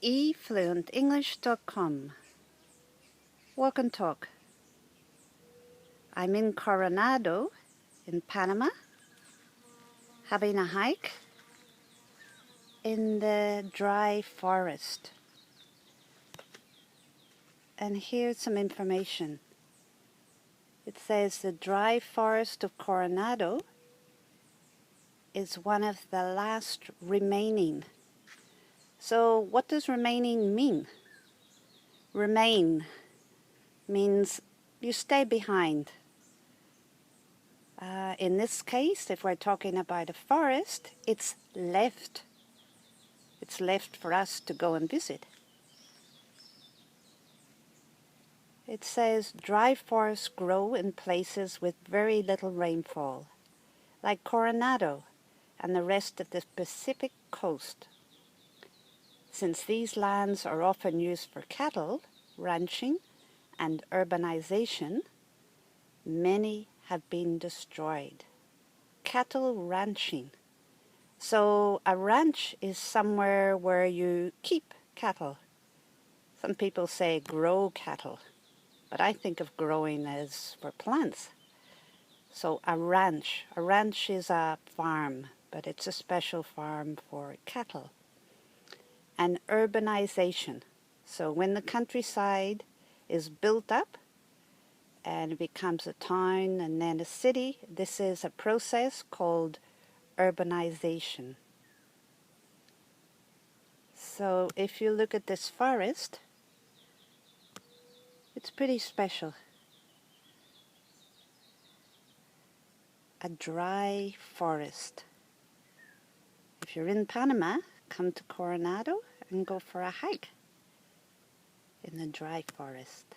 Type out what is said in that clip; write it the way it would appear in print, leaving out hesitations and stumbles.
efluentenglish.com. Walk and talk. I'm in Coronado in Panama, having a hike in the dry forest. And here's some information. It says the dry forest of Coronado is one of the last remaining. So what does remaining mean? Remain means you stay behind. In this case, if we're talking about a forest, it's left. It's left for us to go and visit. It says dry forests grow in places with very little rainfall, like Coronado and the rest of the Pacific coast. Since these lands are often used for cattle, ranching, and urbanization, many have been destroyed. Cattle ranching. So a ranch is somewhere where you keep cattle. Some people say grow cattle, but I think of growing as for plants. So a ranch is a farm, but it's a special farm for cattle. And urbanization. So when the countryside is built up and it becomes a town and then a city, this is a process called urbanization. So if you look at this forest, it's pretty special. A dry forest. If you're in Panama, come to Coronado and go for a hike in the dry forest.